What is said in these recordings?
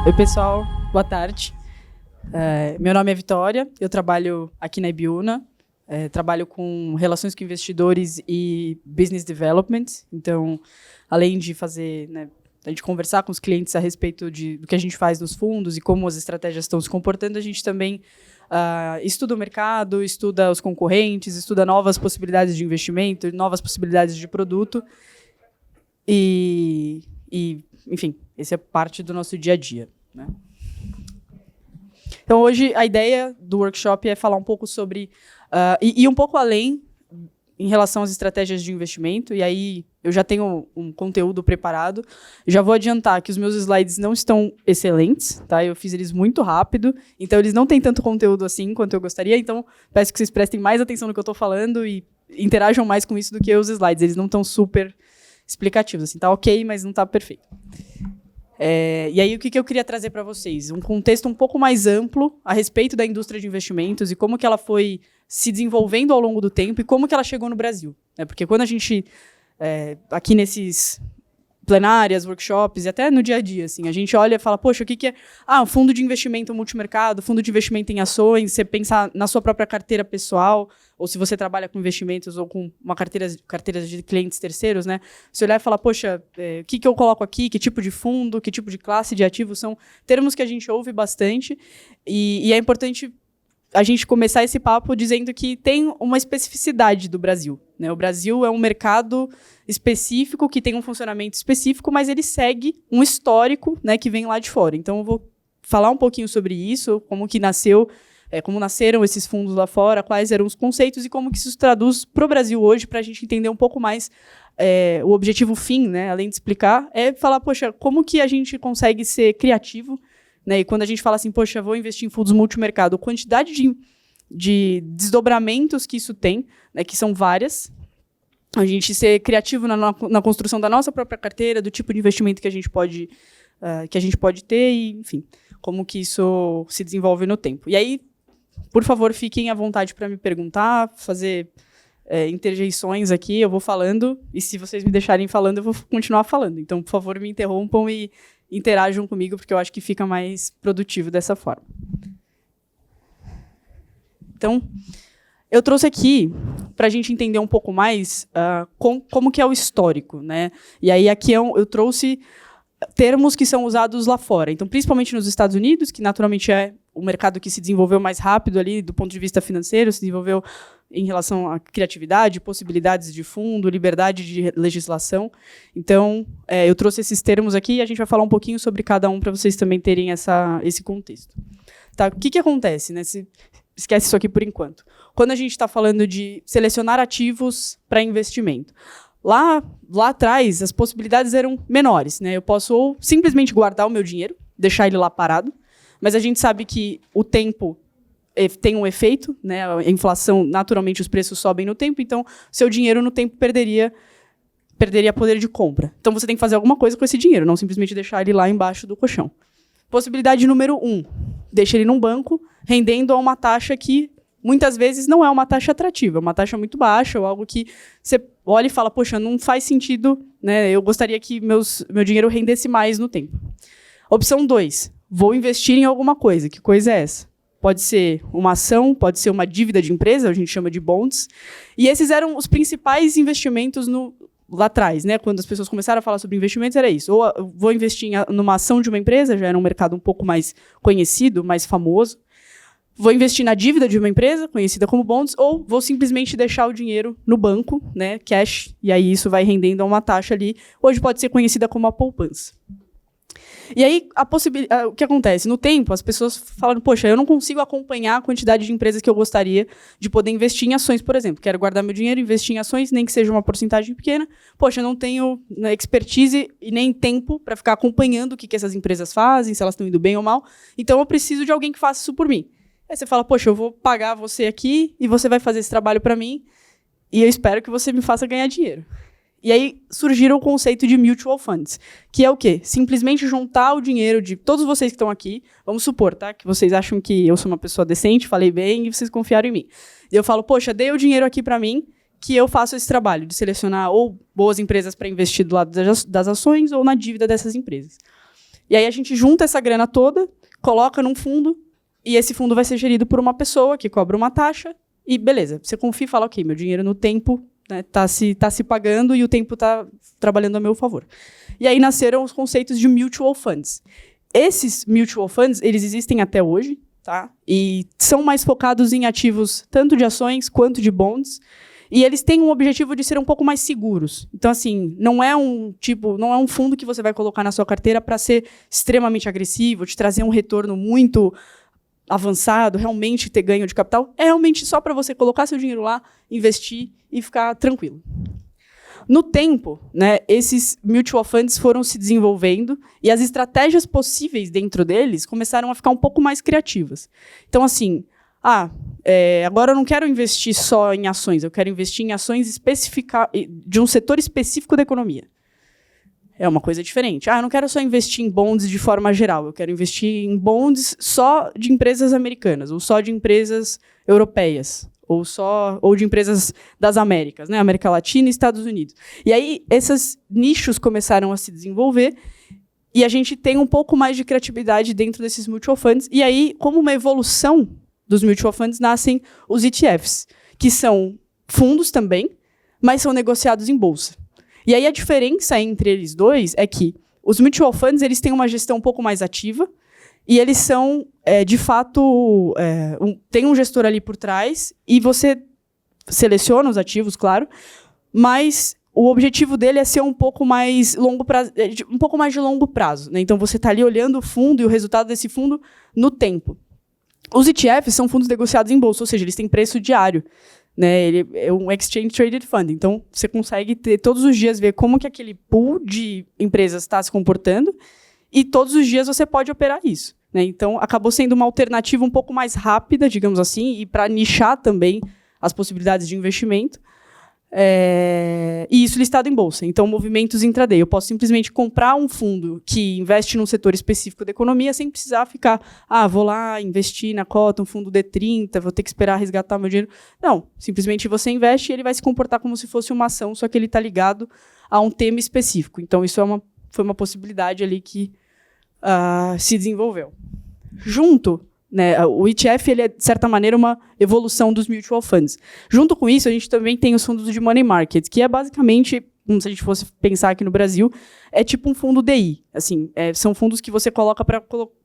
Oi, pessoal. Boa tarde. Meu nome é Vitória, eu trabalho aqui na Ibiúna, trabalho com relações com investidores e business development. Então, além de fazer, de conversar com os clientes a respeito do que a gente faz nos fundos e como as estratégias estão se comportando, a gente também estuda o mercado, estuda os concorrentes, estuda novas possibilidades de investimento, novas possibilidades de produto. Enfim, essa é parte do nosso dia a dia, né? Então, hoje, a ideia do workshop é falar um pouco sobre... ir um pouco além em relação às estratégias de investimento. E aí, eu já tenho um conteúdo preparado. Já vou adiantar que os meus slides não estão excelentes, tá? Eu fiz eles muito rápido. Então, eles não têm tanto conteúdo assim quanto eu gostaria. Então, peço que vocês prestem mais atenção no que eu estou falando e interajam mais com isso do que os slides. Eles não estão super explicativos. Assim, tá ok, mas não está perfeito. E aí, o que eu queria trazer para vocês? Um contexto um pouco mais amplo a respeito da indústria de investimentos e como que ela foi se desenvolvendo ao longo do tempo e como que ela chegou no Brasil, né? Porque quando a gente, aqui nesses plenárias, workshops e até no dia a dia, assim, a gente olha e fala, poxa, o que é? Um fundo de investimento multimercado, fundo de investimento em ações, você pensa na sua própria carteira pessoal, ou se você trabalha com investimentos ou com uma carteira de clientes terceiros, né? Você olhar e falar, poxa, o que eu coloco aqui, que tipo de fundo, que tipo de classe de ativo, são termos que a gente ouve bastante e é importante a gente começar esse papo dizendo que tem uma especificidade do Brasil, né? O Brasil é um mercado específico, que tem um funcionamento específico, mas ele segue um histórico, né, que vem lá de fora. Então, eu vou falar um pouquinho sobre isso, como que nasceu, como nasceram esses fundos lá fora, quais eram os conceitos e como que isso se traduz para o Brasil hoje, para a gente entender um pouco mais o objetivo fim, né, além de explicar, é falar, poxa, como que a gente consegue ser criativo, né? E quando a gente fala assim, poxa, vou investir em fundos multimercado, a quantidade de desdobramentos que isso tem, né, que são várias, a gente ser criativo na construção da nossa própria carteira, do tipo de investimento que a gente pode ter, e, enfim, como que isso se desenvolve no tempo. E aí, por favor, fiquem à vontade para me perguntar, fazer interjeições aqui, eu vou falando, e se vocês me deixarem falando, eu vou continuar falando. Então, por favor, me interrompam e interajam comigo, porque eu acho que fica mais produtivo dessa forma. Então, eu trouxe aqui para a gente entender um pouco mais como que é o histórico, né? E aí aqui eu trouxe termos que são usados lá fora. Então, principalmente nos Estados Unidos, que naturalmente é o mercado que se desenvolveu mais rápido ali do ponto de vista financeiro, se desenvolveu em relação à criatividade, possibilidades de fundo, liberdade de legislação. Então, eu trouxe esses termos aqui e a gente vai falar um pouquinho sobre cada um para vocês também terem esse contexto. Tá, o que acontece, né? Esquece isso aqui por enquanto. Quando a gente está falando de selecionar ativos para investimento, lá atrás as possibilidades eram menores, né? Eu posso ou simplesmente guardar o meu dinheiro, deixar ele lá parado, mas a gente sabe que o tempo tem um efeito, né? A inflação, naturalmente, os preços sobem no tempo, então seu dinheiro no tempo perderia poder de compra. Então você tem que fazer alguma coisa com esse dinheiro, não simplesmente deixar ele lá embaixo do colchão. Possibilidade número 1, deixa ele num banco, rendendo a uma taxa que muitas vezes não é uma taxa atrativa, é uma taxa muito baixa, ou algo que você olha e fala, poxa, não faz sentido, né? Eu gostaria que meu dinheiro rendesse mais no tempo. Opção 2, vou investir em alguma coisa. Que coisa é essa? Pode ser uma ação, pode ser uma dívida de empresa, a gente chama de bonds. E esses eram os principais investimentos lá atrás, né? Quando as pessoas começaram a falar sobre investimentos, era isso. Ou eu vou investir numa ação de uma empresa, já era um mercado um pouco mais conhecido, mais famoso. Vou investir na dívida de uma empresa, conhecida como bonds, ou vou simplesmente deixar o dinheiro no banco, né, cash, e aí isso vai rendendo a uma taxa ali. Hoje pode ser conhecida como a poupança. E aí, o que acontece? No tempo, as pessoas falam, poxa, eu não consigo acompanhar a quantidade de empresas que eu gostaria de poder investir em ações, por exemplo. Quero guardar meu dinheiro, investir em ações, nem que seja uma porcentagem pequena. Poxa, eu não tenho expertise e nem tempo para ficar acompanhando o que essas empresas fazem, se elas estão indo bem ou mal. Então, eu preciso de alguém que faça isso por mim. Aí você fala, poxa, eu vou pagar você aqui e você vai fazer esse trabalho para mim e eu espero que você me faça ganhar dinheiro. E aí surgiram o conceito de mutual funds, que é o quê? Simplesmente juntar o dinheiro de todos vocês que estão aqui, vamos supor, tá? Que vocês acham que eu sou uma pessoa decente, falei bem e vocês confiaram em mim. E eu falo, poxa, dê o dinheiro aqui para mim, que eu faço esse trabalho de selecionar ou boas empresas para investir do lado das ações ou na dívida dessas empresas. E aí a gente junta essa grana toda, coloca num fundo, e esse fundo vai ser gerido por uma pessoa que cobra uma taxa, e beleza, você confia e fala, ok, meu dinheiro no tempo tá se pagando e o tempo está trabalhando a meu favor. E aí nasceram os conceitos de mutual funds. Esses mutual funds, eles existem até hoje, tá? E são mais focados em ativos tanto de ações quanto de bonds, e eles têm um objetivo de ser um pouco mais seguros. Então, assim, não é um fundo que você vai colocar na sua carteira para ser extremamente agressivo, te trazer um retorno muito avançado, realmente ter ganho de capital. É realmente só para você colocar seu dinheiro lá, investir e ficar tranquilo. No tempo, né, esses mutual funds foram se desenvolvendo e as estratégias possíveis dentro deles começaram a ficar um pouco mais criativas. Então, assim, agora eu não quero investir só em ações, eu quero investir em ações de um setor específico da economia. É uma coisa diferente. Eu não quero só investir em bonds de forma geral, eu quero investir em bonds só de empresas americanas, ou só de empresas europeias, ou de empresas das Américas, né? América Latina e Estados Unidos. E aí, esses nichos começaram a se desenvolver, e a gente tem um pouco mais de criatividade dentro desses mutual funds. E aí, como uma evolução dos mutual funds, nascem os ETFs, que são fundos também, mas são negociados em bolsa. E aí a diferença entre eles dois é que os mutual funds eles têm uma gestão um pouco mais ativa e eles são, de fato, tem um gestor ali por trás e você seleciona os ativos, claro, mas o objetivo dele é ser um pouco mais de longo prazo, né? Então você está ali olhando o fundo e o resultado desse fundo no tempo. Os ETFs são fundos negociados em bolsa, ou seja, eles têm preço diário. Né, ele é um Exchange Traded Fund, então você consegue todos os dias ver como que aquele pool de empresas está se comportando e todos os dias você pode operar isso. Né? Então, acabou sendo uma alternativa um pouco mais rápida, digamos assim, e para nichar também as possibilidades de investimento. E isso listado em bolsa. Então, movimentos intraday. Eu posso simplesmente comprar um fundo que investe num setor específico da economia sem precisar ficar, vou lá investir na cota, um fundo D30, vou ter que esperar resgatar meu dinheiro. Não, simplesmente você investe e ele vai se comportar como se fosse uma ação, só que ele está ligado a um tema específico. Então, isso foi uma possibilidade ali que se desenvolveu. Junto, né, o ETF, ele é, de certa maneira, uma evolução dos mutual funds. Junto com isso, a gente também tem os fundos de money market, que é basicamente, como se a gente fosse pensar aqui no Brasil, é tipo um fundo DI. Assim, são fundos que você coloca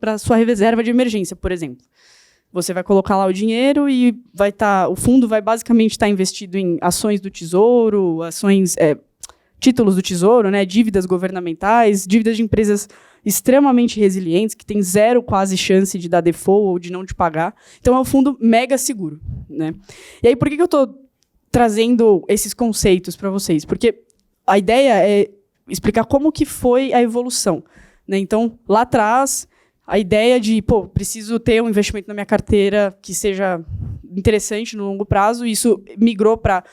para sua reserva de emergência, por exemplo. Você vai colocar lá o dinheiro e o fundo vai basicamente estar investido em ações do Tesouro, títulos do Tesouro, né, dívidas governamentais, dívidas de empresas extremamente resilientes, que tem zero quase chance de dar default ou de não te pagar. Então, é um fundo mega seguro. Né? E aí, por que eu estou trazendo esses conceitos para vocês? Porque a ideia é explicar como que foi a evolução. Né? Então, lá atrás, a ideia de, preciso ter um investimento na minha carteira que seja interessante no longo prazo, e isso migrou para,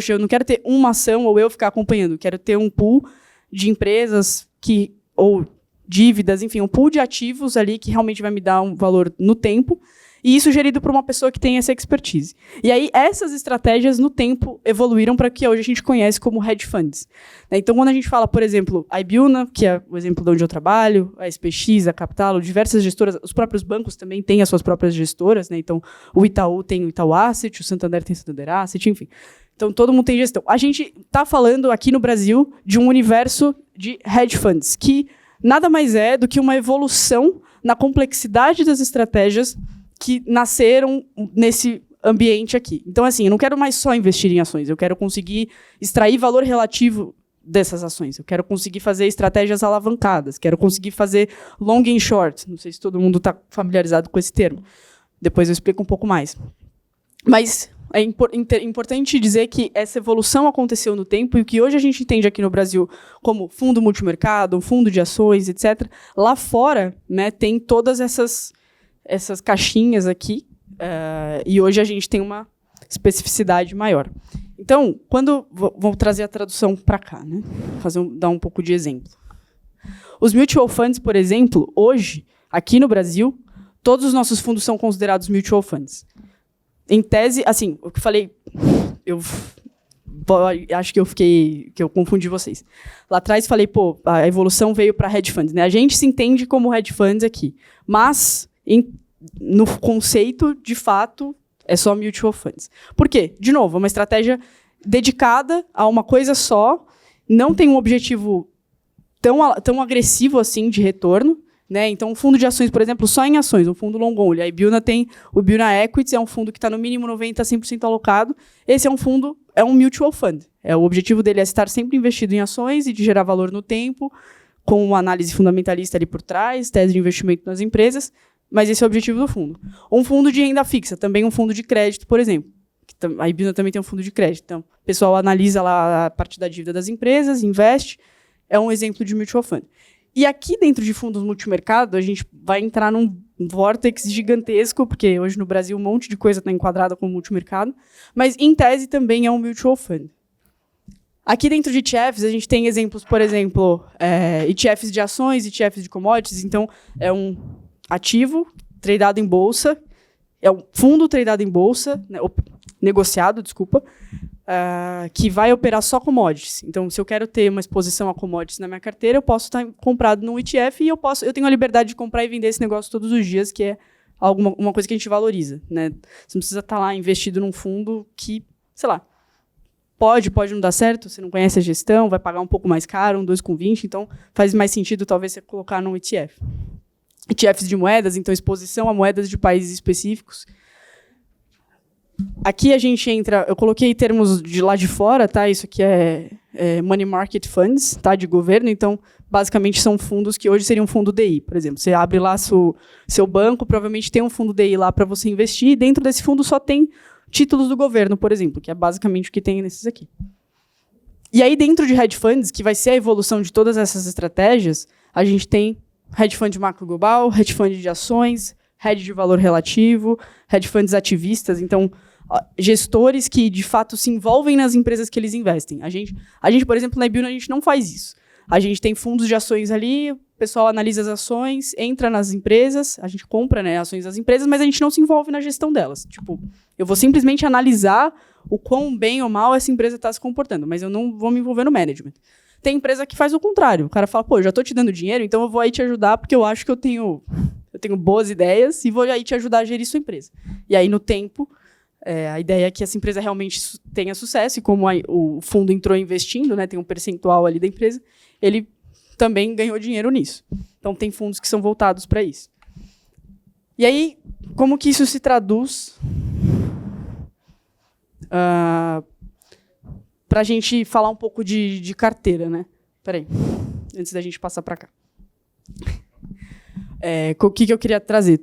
eu não quero ter uma ação ou eu ficar acompanhando, quero ter um pool de empresas ou dívidas, enfim, um pool de ativos ali que realmente vai me dar um valor no tempo, e isso gerido por uma pessoa que tem essa expertise. E aí, essas estratégias, no tempo, evoluíram para o que hoje a gente conhece como hedge funds. Então, quando a gente fala, por exemplo, a Ibiúna, que é o exemplo de onde eu trabalho, a SPX, a Capital, diversas gestoras, os próprios bancos também têm as suas próprias gestoras, né? Então, o Itaú tem o Itaú Asset, o Santander tem o Santander Asset, enfim. Então, todo mundo tem gestão. A gente está falando aqui no Brasil de um universo de hedge funds, que nada mais é do que uma evolução na complexidade das estratégias que nasceram nesse ambiente aqui. Então, assim, eu não quero mais só investir em ações, eu quero conseguir extrair valor relativo dessas ações, eu quero conseguir fazer estratégias alavancadas, quero conseguir fazer long and short. Não sei se todo mundo está familiarizado com esse termo. Depois eu explico um pouco mais. Mas é importante dizer que essa evolução aconteceu no tempo e o que hoje a gente entende aqui no Brasil como fundo multimercado, fundo de ações, etc., lá fora, né, tem todas essas caixinhas aqui, e hoje a gente tem uma especificidade maior. Então, vou trazer a tradução para cá, né? Dar um pouco de exemplo. Os mutual funds, por exemplo, hoje, aqui no Brasil, todos os nossos fundos são considerados mutual funds. Em tese, assim, o que eu falei, eu acho que eu confundi vocês. Lá atrás falei, pô, a evolução veio para hedge funds, né? A gente se entende como hedge funds aqui, mas no conceito, de fato, é só mutual funds. Por quê? De novo, é uma estratégia dedicada a uma coisa só, não tem um objetivo tão agressivo assim de retorno, né? Então, um fundo de ações, por exemplo, só em ações, um fundo long only. A Ibiúna tem o Ibiúna Equities, é um fundo que está no mínimo 90% a 100% alocado. Esse é um fundo, é um mutual fund. O objetivo dele é estar sempre investido em ações e de gerar valor no tempo, com uma análise fundamentalista ali por trás, tese de investimento nas empresas, mas esse é o objetivo do fundo. Um fundo de renda fixa, também um fundo de crédito, por exemplo. A Ibiúna também tem um fundo de crédito. Então, o pessoal analisa lá a parte da dívida das empresas, investe, é um exemplo de mutual fund. E aqui dentro de fundos multimercado, a gente vai entrar num vórtex gigantesco, porque hoje no Brasil um monte de coisa está enquadrada como multimercado, mas em tese também é um mutual fund. Aqui dentro de ETFs, a gente tem exemplos, por exemplo, ETFs de ações, ETFs de commodities. Então, é um ativo tradado em bolsa, é um fundo tradado em bolsa, né, negociado, desculpa, que vai operar só commodities. Então, se eu quero ter uma exposição a commodities na minha carteira, eu posso estar comprado num ETF e eu tenho a liberdade de comprar e vender esse negócio todos os dias, que é uma coisa que a gente valoriza, né? Você não precisa estar lá investido num fundo que, sei lá, pode não dar certo, você não conhece a gestão, vai pagar um pouco mais caro, 2,20, então faz mais sentido talvez você colocar num ETF. ETFs de moedas, então exposição a moedas de países específicos. Aqui a gente entra, eu coloquei termos de lá de fora, tá? Isso aqui é money market funds, tá? De governo, então basicamente são fundos que hoje seriam um fundo DI, por exemplo. Você abre lá seu banco, provavelmente tem um fundo DI lá para você investir, e dentro desse fundo só tem títulos do governo, por exemplo, que é basicamente o que tem nesses aqui. E aí dentro de hedge funds, que vai ser a evolução de todas essas estratégias, a gente tem hedge fund macro global, hedge fund de ações, hedge de valor relativo, hedge funds ativistas, então gestores que de fato se envolvem nas empresas que eles investem. A gente, por exemplo, na Ibiúna, a gente não faz isso. A gente tem fundos de ações ali, o pessoal analisa as ações, entra nas empresas, a gente compra, né, ações das empresas, mas a gente não se envolve na gestão delas. Tipo, eu vou simplesmente analisar o quão bem ou mal essa empresa está se comportando, mas eu não vou me envolver no management. Tem empresa que faz o contrário. O cara fala, pô, já estou te dando dinheiro, então eu vou aí te ajudar porque eu acho que eu tenho boas ideias e vou aí te ajudar a gerir sua empresa. E aí, no tempo, a ideia é que essa empresa realmente tenha sucesso, e como o fundo entrou investindo, né, tem um percentual ali da empresa, ele também ganhou dinheiro nisso. Então, tem fundos que são voltados para isso. E aí, como que isso se traduz para a gente falar um pouco de carteira, né? Peraí, antes da gente passar para cá. O que eu queria trazer?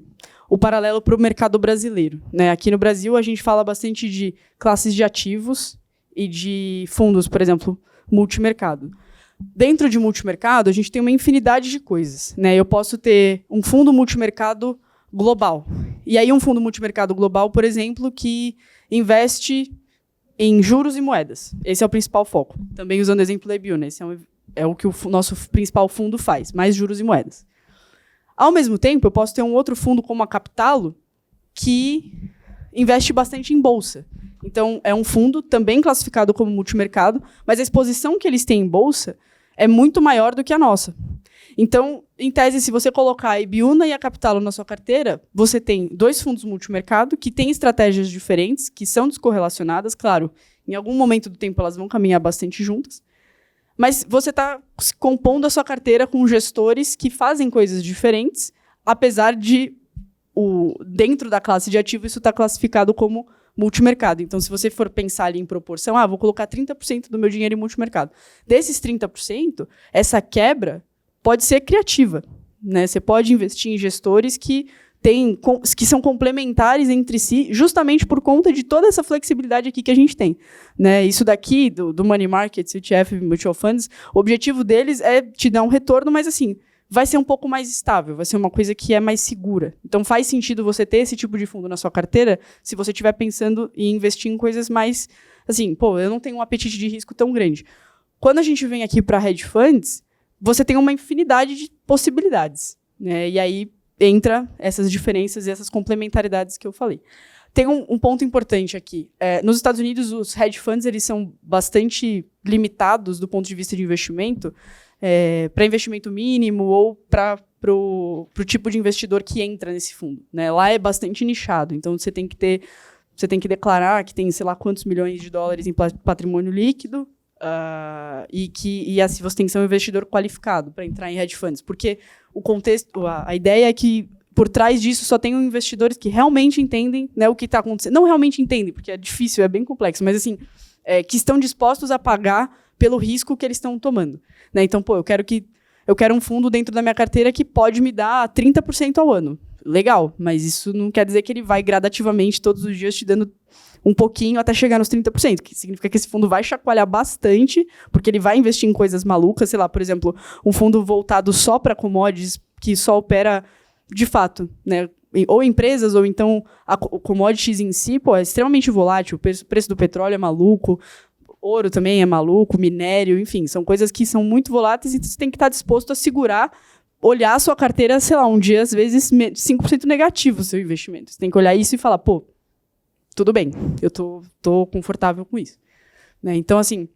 O paralelo para o mercado brasileiro, né? Aqui no Brasil, a gente fala bastante de classes de ativos e de fundos, por exemplo, multimercado. Dentro de multimercado, a gente tem uma infinidade de coisas, né? Eu posso ter um fundo multimercado global. E aí, um fundo multimercado global, por exemplo, que investe em juros e moedas. Esse é o principal foco. Também usando o exemplo da Ibiúna, esse é o que o nosso principal fundo faz, mais juros e moedas. Ao mesmo tempo, eu posso ter um outro fundo como a Capitalo, que investe bastante em bolsa. Então, é um fundo também classificado como multimercado, mas a exposição que eles têm em bolsa é muito maior do que a nossa. Então, em tese, se você colocar a Ibiúna e a Capitalo na sua carteira, você tem 2 fundos multimercado que têm estratégias diferentes, que são descorrelacionadas. Claro, em algum momento do tempo elas vão caminhar bastante juntas, mas você está compondo a sua carteira com gestores que fazem coisas diferentes, apesar de, dentro da classe de ativo, isso está classificado como multimercado. Então, se você for pensar ali em proporção, vou colocar 30% do meu dinheiro em multimercado. Desses 30%, essa quebra pode ser criativa, né? Você pode investir em gestores que são complementares entre si, justamente por conta de toda essa flexibilidade aqui que a gente tem, né? Isso daqui, do Money Markets, ETF, Mutual Funds, o objetivo deles é te dar um retorno, mas assim, vai ser um pouco mais estável, vai ser uma coisa que é mais segura. Então faz sentido você ter esse tipo de fundo na sua carteira se você estiver pensando em investir em coisas mais, assim, eu não tenho um apetite de risco tão grande. Quando a gente vem aqui para hedge funds, você tem uma infinidade de possibilidades, né? E aí entra essas diferenças e essas complementaridades que eu falei. tem um ponto importante aqui. Nos Estados Unidos, os hedge funds eles são bastante limitados do ponto de vista de investimento, para investimento mínimo ou para o tipo de investidor que entra nesse fundo, né? Lá é bastante nichado, então você tem que declarar que tem, sei lá, quantos milhões de dólares em patrimônio líquido, e assim, você tem que ser um investidor qualificado para entrar em hedge funds, porque o contexto, a ideia é que por trás disso só tem investidores que realmente entendem, né, o que está acontecendo. Não realmente entendem, porque é difícil, é bem complexo, mas assim, que estão dispostos a pagar pelo risco que eles estão tomando. Né? Então, eu quero um fundo dentro da minha carteira que pode me dar 30% ao ano. Legal, mas isso não quer dizer que ele vai gradativamente todos os dias te dando um pouquinho até chegar nos 30%, que significa que esse fundo vai chacoalhar bastante, porque ele vai investir em coisas malucas, sei lá, por exemplo, um fundo voltado só para commodities, que só opera de fato, né? Ou empresas, ou então o commodities em si, é extremamente volátil, o preço do petróleo é maluco, ouro também é maluco, minério, enfim, são coisas que são muito voláteis e você tem que estar disposto a segurar, olhar a sua carteira, sei lá, um dia, às vezes, 5% negativo o seu investimento. Você tem que olhar isso e falar, tudo bem, eu tô confortável com isso. Né? Então, assim,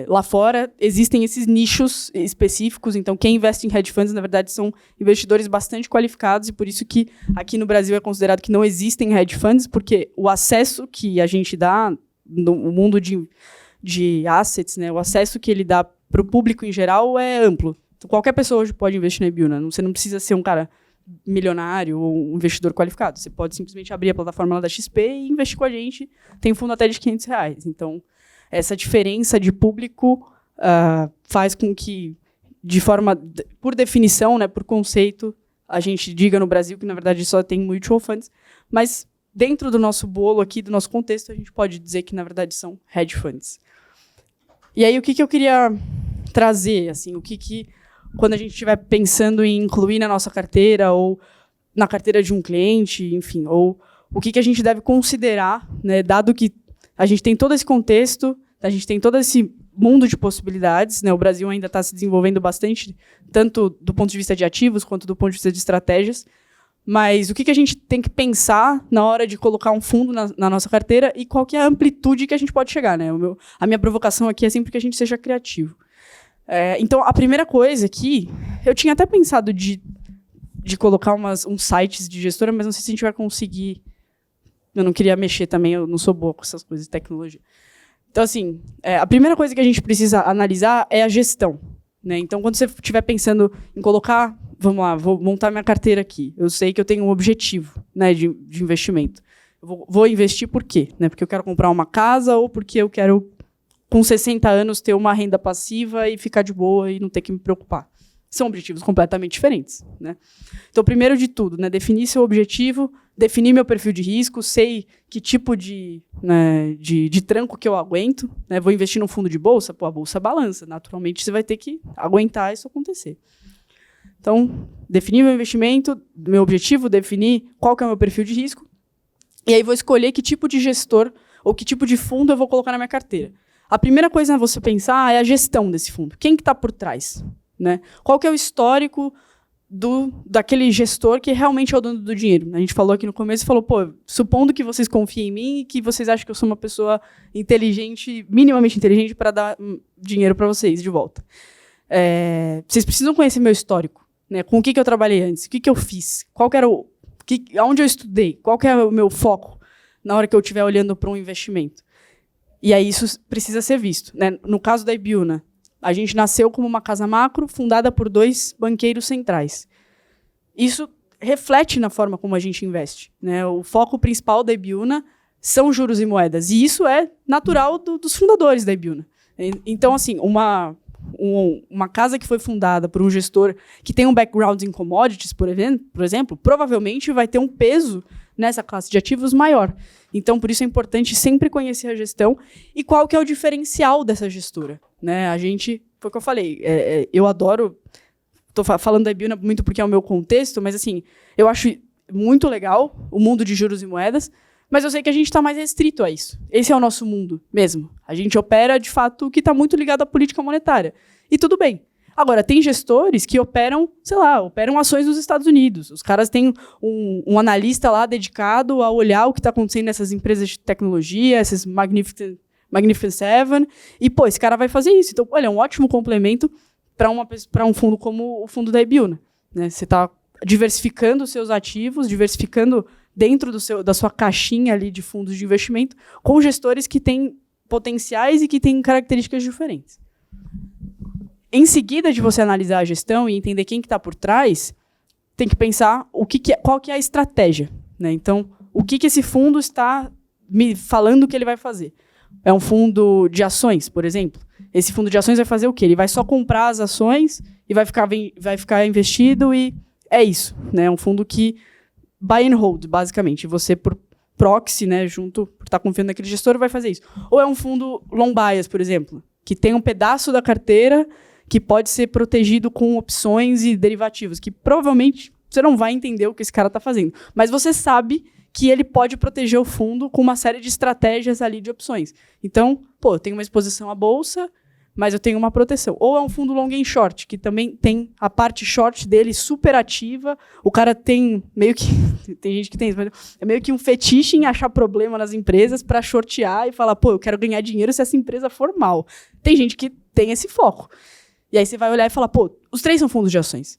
lá fora existem esses nichos específicos, então quem investe em hedge funds, na verdade, são investidores bastante qualificados, e por isso que aqui no Brasil é considerado que não existem hedge funds, porque o acesso que a gente dá no mundo de assets, né, o acesso que ele dá para o público em geral é amplo. Então, qualquer pessoa hoje pode investir na Ibiúna, você não precisa ser um cara milionário ou um investidor qualificado, você pode simplesmente abrir a plataforma lá da XP e investir com a gente, tem fundo até de R$500. Então, essa diferença de público faz com que, por definição, né, por conceito, a gente diga no Brasil que, na verdade, só tem mutual funds, mas dentro do nosso bolo aqui, do nosso contexto, a gente pode dizer que, na verdade, são hedge funds. E aí, o que eu queria trazer? Assim, quando a gente estiver pensando em incluir na nossa carteira ou na carteira de um cliente, enfim, ou o que a gente deve considerar, né, dado que a gente tem todo esse contexto, a gente tem todo esse mundo de possibilidades, né, o Brasil ainda está se desenvolvendo bastante, tanto do ponto de vista de ativos, quanto do ponto de vista de estratégias, mas o que a gente tem que pensar na hora de colocar um fundo na nossa carteira e qual que é a amplitude que a gente pode chegar. Né? A minha provocação aqui é sempre que a gente seja criativo. Então, a primeira coisa aqui, eu tinha até pensado de colocar uns sites de gestora, mas não sei se a gente vai conseguir. Eu não queria mexer também, eu não sou boa com essas coisas de tecnologia. Então, assim, a primeira coisa que a gente precisa analisar é a gestão. Né? Então, quando você estiver pensando em colocar, vamos lá, vou montar minha carteira aqui, eu sei que eu tenho um objetivo, né, de investimento. Eu vou investir por quê? Né? Porque eu quero comprar uma casa ou porque eu quero, com 60 anos, ter uma renda passiva e ficar de boa e não ter que me preocupar. São objetivos completamente diferentes. Né? Então, primeiro de tudo, né, definir seu objetivo, definir meu perfil de risco, sei que tipo de tranco que eu aguento. Né? Vou investir num fundo de bolsa? A bolsa balança. Naturalmente, você vai ter que aguentar isso acontecer. Então, definir meu investimento, meu objetivo, definir qual que é o meu perfil de risco, e aí vou escolher que tipo de gestor ou que tipo de fundo eu vou colocar na minha carteira. A primeira coisa a você pensar é a gestão desse fundo. Quem que está por trás? Né? Qual que é o histórico daquele gestor que realmente é o dono do dinheiro? A gente falou aqui no começo, falou, supondo que vocês confiem em mim e que vocês acham que eu sou uma pessoa inteligente, minimamente inteligente, para dar dinheiro para vocês de volta. Vocês precisam conhecer meu histórico, né? Com o que eu trabalhei antes, o que eu fiz, qual que era onde eu estudei, qual que é o meu foco na hora que eu estiver olhando para um investimento. E aí isso precisa ser visto. Né? No caso da Ibiúna, a gente nasceu como uma casa macro fundada por 2 banqueiros centrais. Isso reflete na forma como a gente investe. Né? O foco principal da Ibiúna são juros e moedas. E isso é natural dos fundadores da Ibiúna. Então, assim, uma casa que foi fundada por um gestor que tem um background em commodities, por exemplo, provavelmente vai ter um peso nessa classe de ativos maior. Então, por isso é importante sempre conhecer a gestão e qual que é o diferencial dessa gestora. Né? Foi o que eu falei, eu adoro, estou falando da Ibiúna muito porque é o meu contexto, mas assim, eu acho muito legal o mundo de juros e moedas, mas eu sei que a gente está mais restrito a isso. Esse é o nosso mundo mesmo. A gente opera, de fato, o que está muito ligado à política monetária. E tudo bem. Agora, tem gestores que operam, sei lá, operam ações nos Estados Unidos. Os caras têm um analista lá dedicado a olhar o que está acontecendo nessas empresas de tecnologia, esses Magnificent Seven, e, pô, esse cara vai fazer isso. Então, olha, é um ótimo complemento para um fundo como o fundo da Ibiúna, né? Você está diversificando os seus ativos, diversificando dentro da sua caixinha ali de fundos de investimento, com gestores que têm potenciais e que têm características diferentes. Em seguida de você analisar a gestão e entender quem que está por trás, tem que pensar qual que é a estratégia, né? Então, o que esse fundo está me falando que ele vai fazer? É um fundo de ações, por exemplo? Esse fundo de ações vai fazer o quê? Ele vai só comprar as ações e vai ficar investido e é isso, né? É um fundo que buy and hold, basicamente. Você, por proxy, né, junto, por estar confiando naquele gestor, vai fazer isso. Ou é um fundo long bias, por exemplo, que tem um pedaço da carteira que pode ser protegido com opções e derivativos, que provavelmente você não vai entender o que esse cara está fazendo. Mas você sabe que ele pode proteger o fundo com uma série de estratégias ali de opções. Então, pô, eu tenho uma exposição à bolsa, mas eu tenho uma proteção. Ou é um fundo long and short, que também tem a parte short dele super ativa. O cara tem meio que... tem gente que tem isso, mas é meio que um fetiche em achar problema nas empresas para shortear e falar, pô, eu quero ganhar dinheiro se essa empresa for mal. Tem gente que tem esse foco. E aí você vai olhar e falar, pô, os três são fundos de ações.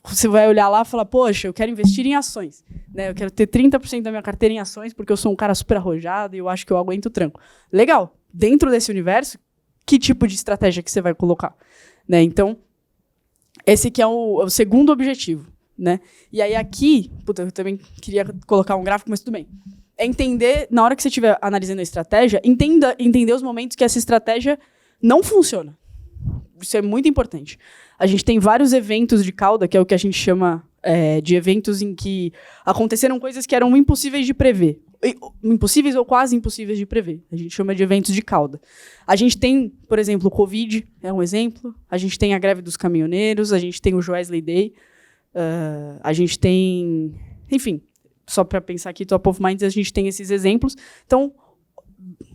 Você vai olhar lá e falar, poxa, eu quero investir em ações, né? Eu quero ter 30% da minha carteira em ações porque eu sou um cara super arrojado e eu acho que eu aguento o tranco. Legal. Dentro desse universo, que tipo de estratégia que você vai colocar, né? Então, esse que é o segundo objetivo, né? E aí aqui, eu também queria colocar um gráfico, mas tudo bem. É entender, na hora que você estiver analisando a estratégia, entender os momentos que essa estratégia não funciona. Isso é muito importante. A gente tem vários eventos de cauda, que é o que a gente chama de eventos em que aconteceram coisas que eram impossíveis de prever. Impossíveis ou quase impossíveis de prever. A gente chama de eventos de cauda. A gente tem, por exemplo, o Covid, é um exemplo. A gente tem a greve dos caminhoneiros, a gente tem o Joesley Day, a gente tem... Enfim, só para pensar aqui, Top of Minds, a gente tem esses exemplos. Então,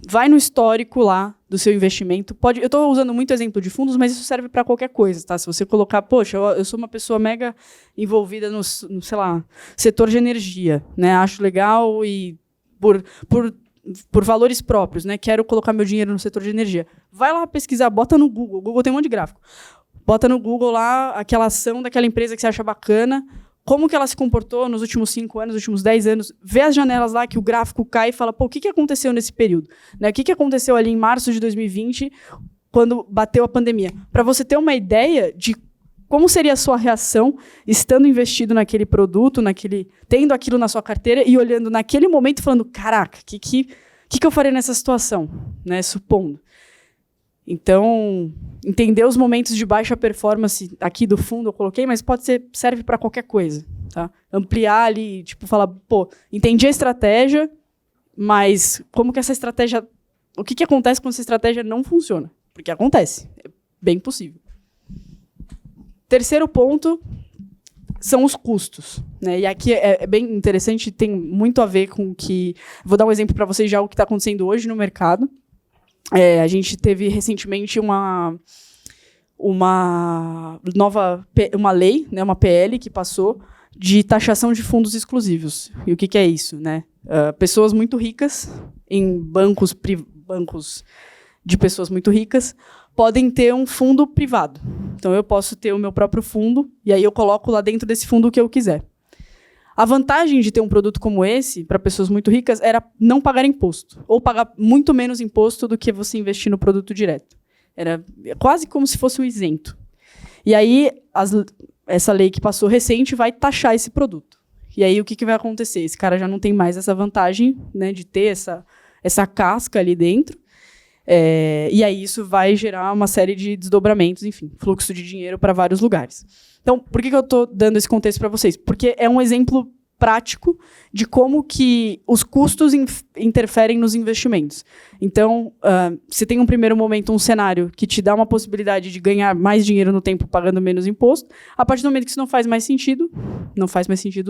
vai no histórico lá do seu investimento. Eu estou usando muito exemplo de fundos, mas isso serve para qualquer coisa, tá? Se você colocar, poxa, eu sou uma pessoa mega envolvida no, sei lá, setor de energia, né? Acho legal e por valores próprios, né? Quero colocar meu dinheiro no setor de energia. Vai lá pesquisar, bota no Google. O Google tem um monte de gráfico. Bota no Google lá aquela ação daquela empresa que você acha bacana, como que ela se comportou nos últimos 5 anos, nos últimos 10 anos, vê as janelas lá que o gráfico cai e fala, pô, o que aconteceu nesse período? Né? O que aconteceu ali em março de 2020, quando bateu a pandemia? Para você ter uma ideia de como seria a sua reação estando investido naquele produto, tendo aquilo na sua carteira e olhando naquele momento e falando, caraca, o que eu faria nessa situação? Né? Supondo. Então, entender os momentos de baixa performance aqui do fundo eu coloquei, mas serve para qualquer coisa. Tá? Ampliar ali, falar, pô, entendi a estratégia, mas como que essa estratégia... O que acontece quando essa estratégia não funciona? Porque acontece. É bem possível. Terceiro ponto são os custos, né? E aqui é bem interessante, tem muito a ver com o que... Vou dar um exemplo para vocês já o que está acontecendo hoje no mercado. A gente teve recentemente uma lei, né, uma PL que passou de taxação de fundos exclusivos. E o que é isso? Né? Pessoas muito ricas, em bancos de pessoas muito ricas, podem ter um fundo privado. Então, eu posso ter o meu próprio fundo, e aí eu coloco lá dentro desse fundo o que eu quiser. A vantagem de ter um produto como esse, para pessoas muito ricas, era não pagar imposto, ou pagar muito menos imposto do que você investir no produto direto. Era quase como se fosse um isento. E aí, essa lei que passou recente vai taxar esse produto. E aí, o que vai acontecer? Esse cara já não tem mais essa vantagem, né, de ter essa casca ali dentro. E aí, isso vai gerar uma série de desdobramentos, enfim, fluxo de dinheiro para vários lugares. Então, por que eu estou dando esse contexto para vocês? Porque é um exemplo prático de como que os custos interferem nos investimentos. Então, você tem um primeiro momento, um cenário que te dá uma possibilidade de ganhar mais dinheiro no tempo pagando menos imposto. A partir do momento que isso não faz mais sentido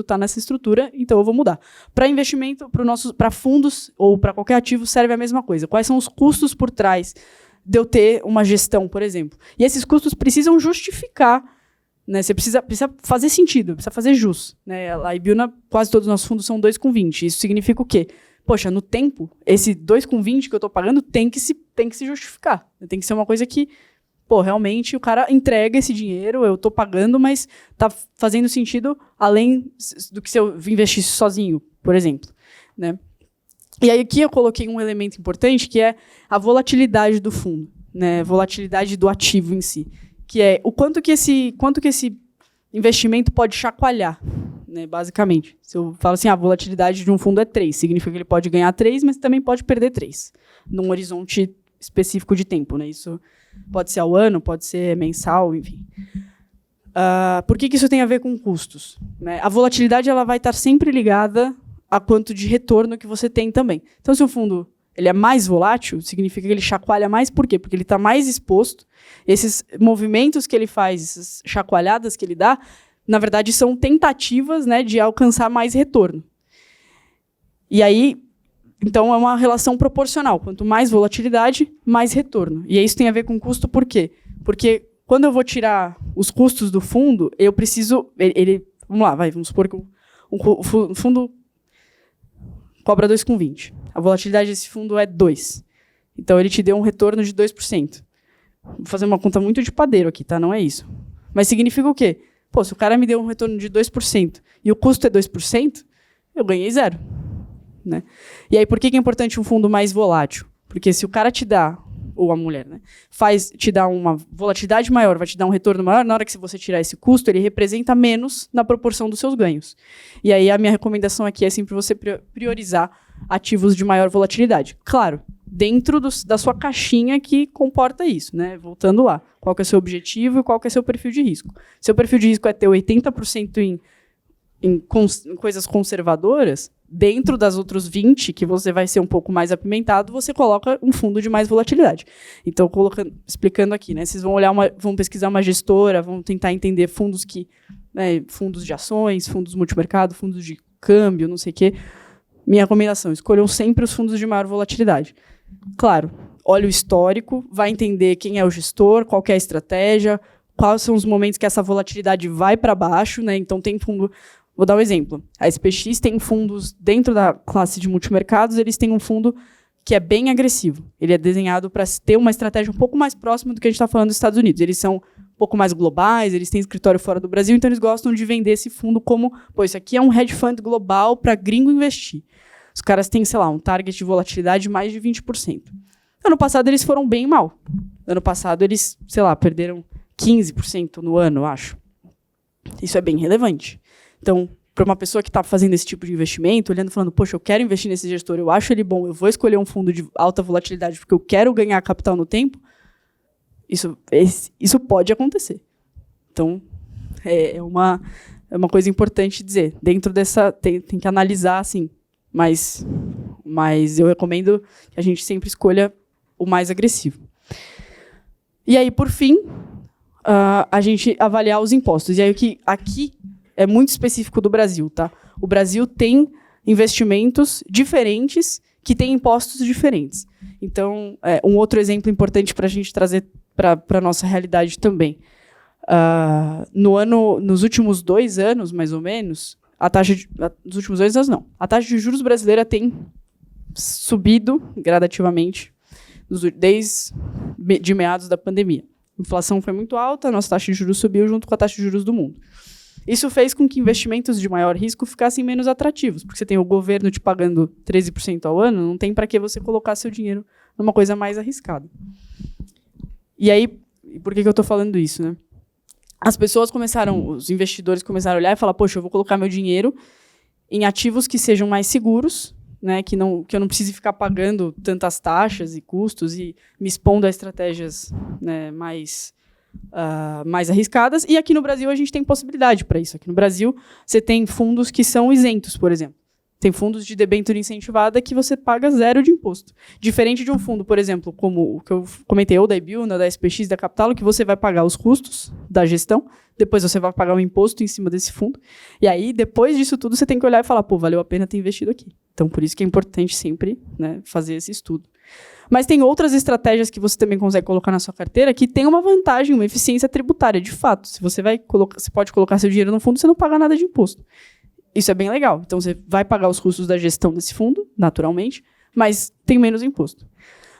estar nessa estrutura, então eu vou mudar. Para investimento, para fundos ou para qualquer ativo, serve a mesma coisa. Quais são os custos por trás de eu ter uma gestão, por exemplo. E esses custos precisam justificar, né? Você precisa fazer sentido, precisa fazer jus. Né? A Ibiúna, quase todos os nossos fundos são 2,20. Isso significa o quê? Poxa, no tempo, esse 2,20 que eu estou pagando tem que se justificar. Tem que ser uma coisa que, realmente o cara entrega esse dinheiro, eu estou pagando, mas está fazendo sentido além do que se eu investisse sozinho, por exemplo. Né? E aí aqui eu coloquei um elemento importante, que é a volatilidade do fundo, né? Volatilidade do ativo em si, que é o quanto que esse investimento pode chacoalhar, né? Basicamente. Se eu falo assim, a volatilidade de um fundo é 3, significa que ele pode ganhar 3, mas também pode perder 3, num horizonte específico de tempo. Né? Isso pode ser ao ano, pode ser mensal, enfim. Por que isso tem a ver com custos? Né? A volatilidade ela vai estar sempre ligada a quanto de retorno que você tem também. Então, se o fundo ele é mais volátil, significa que ele chacoalha mais. Por quê? Porque ele está mais exposto. Esses movimentos que ele faz, essas chacoalhadas que ele dá, na verdade, são tentativas, né, de alcançar mais retorno. E aí, então, é uma relação proporcional. Quanto mais volatilidade, mais retorno. E isso tem a ver com custo, por quê? Porque quando eu vou tirar os custos do fundo, eu preciso... vamos lá, vamos supor que o fundo cobra 2,20. A volatilidade desse fundo é 2. Então, ele te deu um retorno de 2%. Vou fazer uma conta muito de padeiro aqui, tá? Não é isso. Mas significa o quê? Se o cara me deu um retorno de 2% e o custo é 2%, eu ganhei 0. Né? E aí, por que é importante um fundo mais volátil? Porque se o cara te dá, ou a mulher, né, te dá uma volatilidade maior, vai te dar um retorno maior, na hora que você tirar esse custo, ele representa menos na proporção dos seus ganhos. E aí, a minha recomendação aqui é sempre você priorizar ativos de maior volatilidade. Claro, dentro da sua caixinha que comporta isso, né? Voltando lá. Qual que é o seu objetivo e qual que é o seu perfil de risco. Seu perfil de risco é ter 80% em coisas conservadoras, dentro das outras 20%, que você vai ser um pouco mais apimentado, você coloca um fundo de mais volatilidade. Então, explicando aqui, né? Vocês vão pesquisar uma gestora, vão tentar entender fundos fundos de ações, fundos multimercado, fundos de câmbio, não sei o quê. Minha recomendação, escolham sempre os fundos de maior volatilidade. Claro, olha o histórico, vai entender quem é o gestor, qual que é a estratégia, quais são os momentos que essa volatilidade vai para baixo, né? Então, tem fundo... Vou dar um exemplo. A SPX tem fundos, dentro da classe de multimercados, eles têm um fundo que é bem agressivo. Ele é desenhado para ter uma estratégia um pouco mais próxima do que a gente está falando dos Estados Unidos. Eles são um pouco mais globais, eles têm escritório fora do Brasil, então eles gostam de vender esse fundo como, isso aqui é um hedge fund global para gringo investir. Os caras têm, sei lá, um target de volatilidade de mais de 20%. Ano passado, eles foram bem mal. Ano passado, eles, sei lá, perderam 15% no ano, eu acho. Isso é bem relevante. Então, para uma pessoa que está fazendo esse tipo de investimento, olhando e falando, poxa, eu quero investir nesse gestor, eu acho ele bom, eu vou escolher um fundo de alta volatilidade porque eu quero ganhar capital no tempo, isso pode acontecer. Então, é uma coisa importante dizer. Dentro dessa, tem que analisar, assim, mas eu recomendo que a gente sempre escolha o mais agressivo. E aí, por fim, a gente avaliar os impostos. E aí, aqui é muito específico do Brasil, tá? O Brasil tem investimentos diferentes que têm impostos diferentes. Então, um outro exemplo importante para a gente trazer para a nossa realidade também. Nos últimos 2 anos, mais ou menos, nos últimos 2 anos, não. A taxa de juros brasileira tem subido gradativamente desde meados da pandemia. A inflação foi muito alta, a nossa taxa de juros subiu junto com a taxa de juros do mundo. Isso fez com que investimentos de maior risco ficassem menos atrativos, porque você tem o governo te pagando 13% ao ano, não tem para que você colocar seu dinheiro numa coisa mais arriscada. E aí, por que eu estou falando isso, né? Os investidores começaram a olhar e falar, poxa, eu vou colocar meu dinheiro em ativos que sejam mais seguros, né, que eu não precise ficar pagando tantas taxas e custos e me expondo a estratégias, né, mais arriscadas. E aqui no Brasil a gente tem possibilidade para isso. Aqui no Brasil você tem fundos que são isentos, por exemplo. Tem fundos de debênture incentivada que você paga 0 de imposto. Diferente de um fundo, por exemplo, como o que eu comentei, ou da Ibiúna, da SPX, da Capital, que você vai pagar os custos da gestão, depois você vai pagar um imposto em cima desse fundo. E aí, depois disso tudo, você tem que olhar e falar, valeu a pena ter investido aqui. Então, por isso que é importante sempre, né, fazer esse estudo. Mas tem outras estratégias que você também consegue colocar na sua carteira que tem uma vantagem, uma eficiência tributária, de fato. Se você você pode colocar seu dinheiro no fundo, você não paga nada de imposto. Isso é bem legal. Então, você vai pagar os custos da gestão desse fundo, naturalmente, mas tem menos imposto.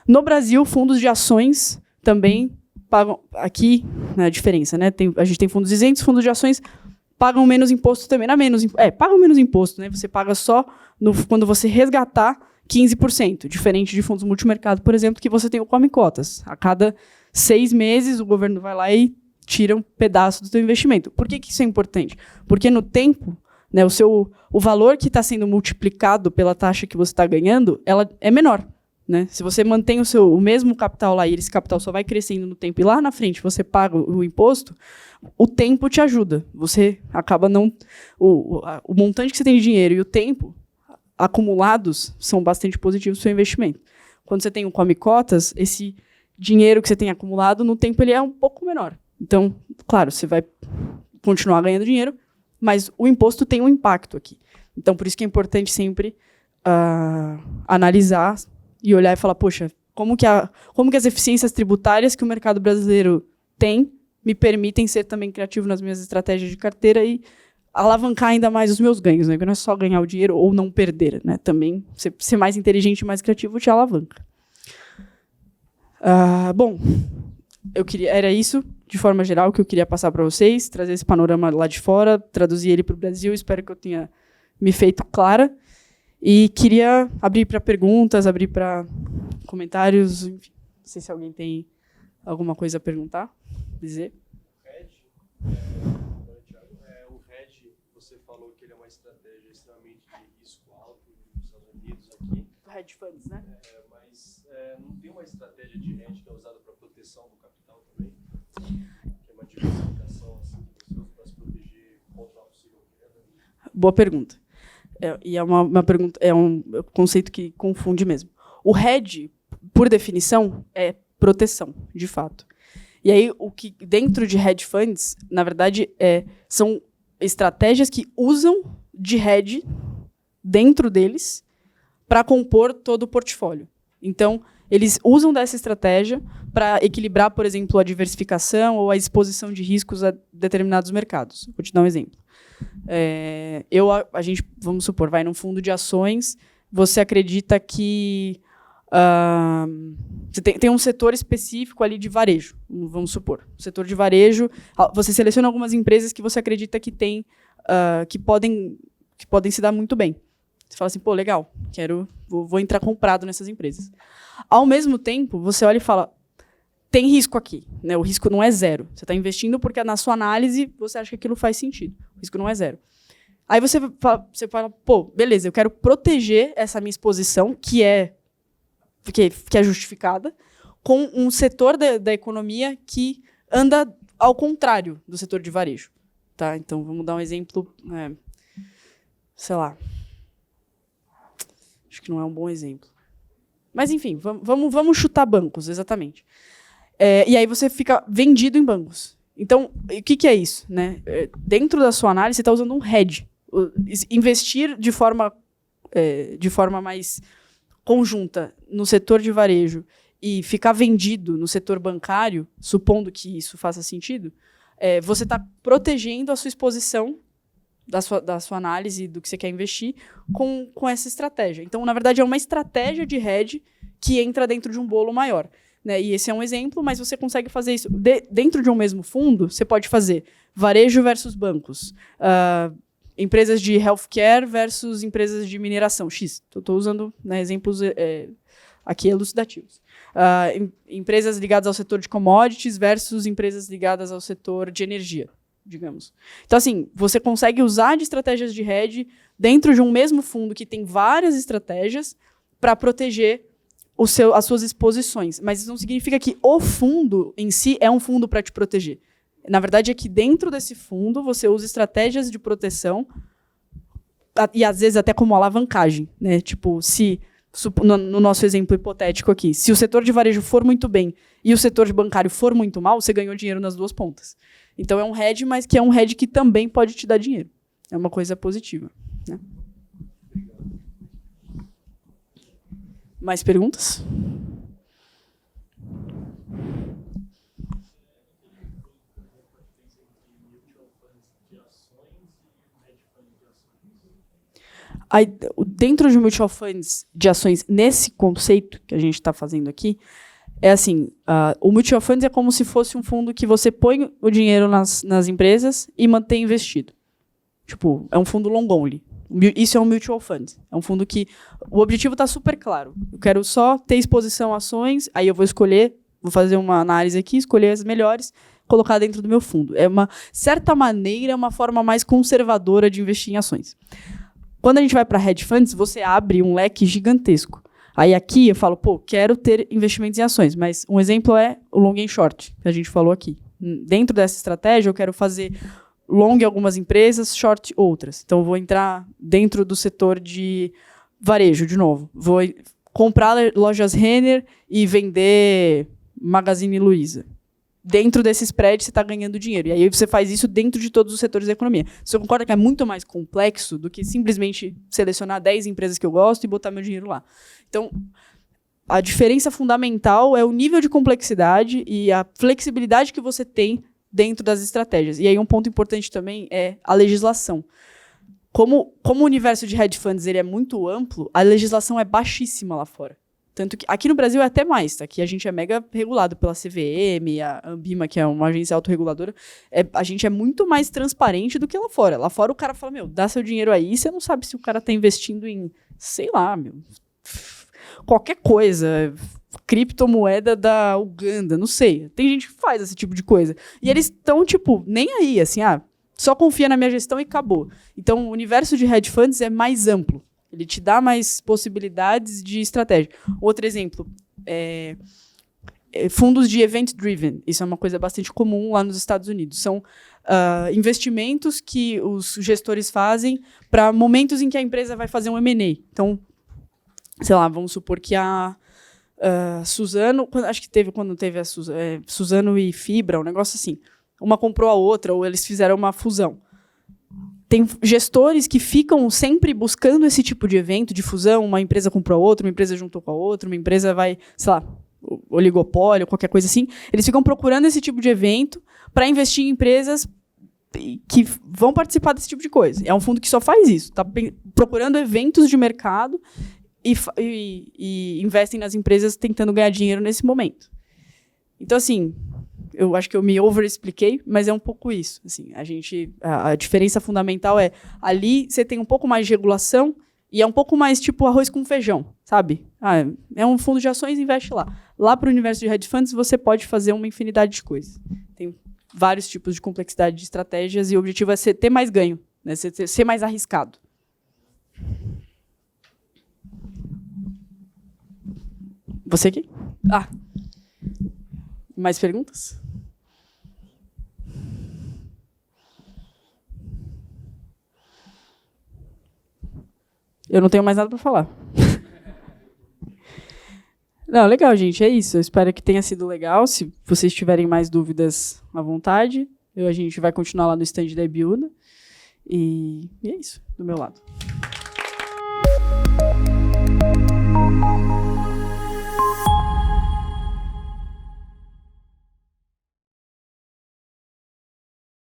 No Brasil, fundos de ações também pagam... Aqui, a diferença, né? A gente tem fundos isentos, fundos de ações pagam menos imposto também. Pagam menos imposto, né? Você paga só quando você resgatar 15%, diferente de fundos multimercado, por exemplo, que você tem o come cotas. A cada 6 meses, o governo vai lá e tira um pedaço do seu investimento. Por que isso é importante? Porque no tempo, né, o valor que está sendo multiplicado pela taxa que você está ganhando, ela é menor. Né? Se você mantém o mesmo capital lá e esse capital só vai crescendo no tempo e lá na frente você paga o imposto, o tempo te ajuda. Você acaba não... O montante que você tem de dinheiro e o tempo acumulados são bastante positivos para o seu investimento. Quando você tem o come cotas, esse dinheiro que você tem acumulado no tempo ele é um pouco menor. Então, claro, você vai continuar ganhando dinheiro, mas o imposto tem um impacto aqui. Então, por isso que é importante sempre analisar e olhar e falar, poxa, como que as eficiências tributárias que o mercado brasileiro tem me permitem ser também criativo nas minhas estratégias de carteira e alavancar ainda mais os meus ganhos, né? Porque não é só ganhar o dinheiro ou não perder, né? Também ser mais inteligente e mais criativo te alavanca. Bom, era isso, de forma geral, que eu queria passar para vocês, trazer esse panorama lá de fora, traduzir ele para o Brasil, espero que eu tenha me feito clara. E queria abrir para perguntas, abrir para comentários, enfim. Não sei se alguém tem alguma coisa a perguntar, dizer. O hedge, você falou que ele é uma estratégia extremamente de risco alto nos Estados Unidos aqui. Hedge funds, né? Mas não tem uma estratégia de hedge que é usada para proteção do capital também? Que é uma diversificação assim, que você usa para se proteger contra uma possível queda? Boa pergunta. E é uma pergunta, é um conceito que confunde mesmo. O hedge, por definição, é proteção, de fato. E aí, o que dentro de hedge funds, na verdade, são estratégias que usam de hedge dentro deles para compor todo o portfólio. Então, eles usam dessa estratégia para equilibrar, por exemplo, a diversificação ou a exposição de riscos a determinados mercados. Vou te dar um exemplo. A gente, vamos supor, vai num fundo de ações, você acredita que você tem um setor específico ali de varejo, vamos supor. O setor de varejo, você seleciona algumas empresas que você acredita que tem, que podem se dar muito bem. Você fala assim, pô, legal, vou entrar comprado nessas empresas. Ao mesmo tempo, você olha e fala, tem risco aqui, né? O risco não é zero. Você está investindo porque na sua análise você acha que aquilo faz sentido. O risco não é zero. Aí você fala, pô, beleza, eu quero proteger essa minha exposição, que é justificada, com um setor da economia que anda ao contrário do setor de varejo. Tá? Então, vamos dar um exemplo, sei lá. Acho que não é um bom exemplo. Mas, enfim, vamos chutar bancos, exatamente. E aí você fica vendido em bancos. Então, o que é isso? Né? Dentro da sua análise, você está usando um hedge. Investir de forma mais conjunta no setor de varejo e ficar vendido no setor bancário, supondo que isso faça sentido, você está protegendo a sua exposição da sua análise do que você quer investir com essa estratégia. Então, na verdade, é uma estratégia de hedge que entra dentro de um bolo maior. Né? E esse é um exemplo, mas você consegue fazer isso. Dentro de um mesmo fundo, você pode fazer varejo versus bancos, empresas de healthcare versus empresas de mineração, X. Estou usando, né, exemplos aqui elucidativos. Empresas ligadas ao setor de commodities versus empresas ligadas ao setor de energia, digamos. Então, assim, você consegue usar de estratégias de hedge dentro de um mesmo fundo que tem várias estratégias para proteger as suas exposições. Mas isso não significa que o fundo em si é um fundo para te proteger. Na verdade, é que dentro desse fundo você usa estratégias de proteção e, às vezes, até como alavancagem. Né? Tipo, no nosso exemplo hipotético aqui, se o setor de varejo for muito bem e o setor de bancário for muito mal, você ganhou dinheiro nas duas pontas. Então, é um hedge, mas que é um hedge que também pode te dar dinheiro. É uma coisa positiva. Né? Mais perguntas? de ações e hedge fund de ações? Aí, dentro de mutual funds de ações, nesse conceito que a gente está fazendo aqui, é assim, o mutual funds é como se fosse um fundo que você põe o dinheiro nas empresas e mantém investido. Tipo, é um fundo long only. Isso é um mutual fund. É um fundo que o objetivo está super claro. Eu quero só ter exposição a ações, aí eu vou escolher, vou fazer uma análise aqui, escolher as melhores, colocar dentro do meu fundo. É uma certa maneira, uma forma mais conservadora de investir em ações. Quando a gente vai para hedge funds, você abre um leque gigantesco. Aí aqui eu falo, quero ter investimentos em ações, mas um exemplo é o long and short, que a gente falou aqui. Dentro dessa estratégia, eu quero fazer long algumas empresas, short outras. Então, eu vou entrar dentro do setor de varejo, de novo. Vou comprar lojas Renner e vender Magazine Luiza. Dentro desse spread, você está ganhando dinheiro. E aí você faz isso dentro de todos os setores da economia. Você concorda que é muito mais complexo do que simplesmente selecionar 10 empresas que eu gosto e botar meu dinheiro lá? Então, a diferença fundamental é o nível de complexidade e a flexibilidade que você tem dentro das estratégias. E aí um ponto importante também é a legislação. Como o universo de hedge funds ele é muito amplo, a legislação é baixíssima lá fora. Tanto que aqui no Brasil é até mais, tá? Aqui a gente é mega regulado pela CVM, a Anbima, que é uma agência autorreguladora. A gente é muito mais transparente do que lá fora. Lá fora o cara fala, dá seu dinheiro aí, você não sabe se o cara tá investindo em, sei lá, qualquer coisa, criptomoeda da Uganda, não sei. Tem gente que faz esse tipo de coisa. E eles estão, nem aí, assim, só confia na minha gestão e acabou. Então, o universo de hedge funds é mais amplo. Ele te dá mais possibilidades de estratégia. Outro exemplo, fundos de event-driven. Isso é uma coisa bastante comum lá nos Estados Unidos. São investimentos que os gestores fazem para momentos em que a empresa vai fazer um M&A. Então, sei lá, vamos supor que a Suzano, acho que quando teve a Suzano e Fibra, um negócio assim. Uma comprou a outra, ou eles fizeram uma fusão. Tem gestores que ficam sempre buscando esse tipo de evento, de fusão, uma empresa comprou a outra, uma empresa juntou com a outra, uma empresa vai, sei lá, oligopólio, qualquer coisa assim. Eles ficam procurando esse tipo de evento para investir em empresas que vão participar desse tipo de coisa. É um fundo que só faz isso, está procurando eventos de mercado e investem nas empresas tentando ganhar dinheiro nesse momento. Então, assim, eu acho que eu me overexpliquei, mas é um pouco isso. Assim, a diferença fundamental é, ali você tem um pouco mais de regulação e é um pouco mais tipo arroz com feijão, sabe? É um fundo de ações, investe lá. Lá para o universo de hedge funds, você pode fazer uma infinidade de coisas. Tem vários tipos de complexidade de estratégias e o objetivo é ter mais ganho, né? Ser mais arriscado. Você aqui? Mais perguntas? Eu não tenho mais nada para falar. Não, legal, gente. É isso. Eu espero que tenha sido legal. Se vocês tiverem mais dúvidas, à vontade. A gente vai continuar lá no stand da Ibiúna. E é isso, do meu lado.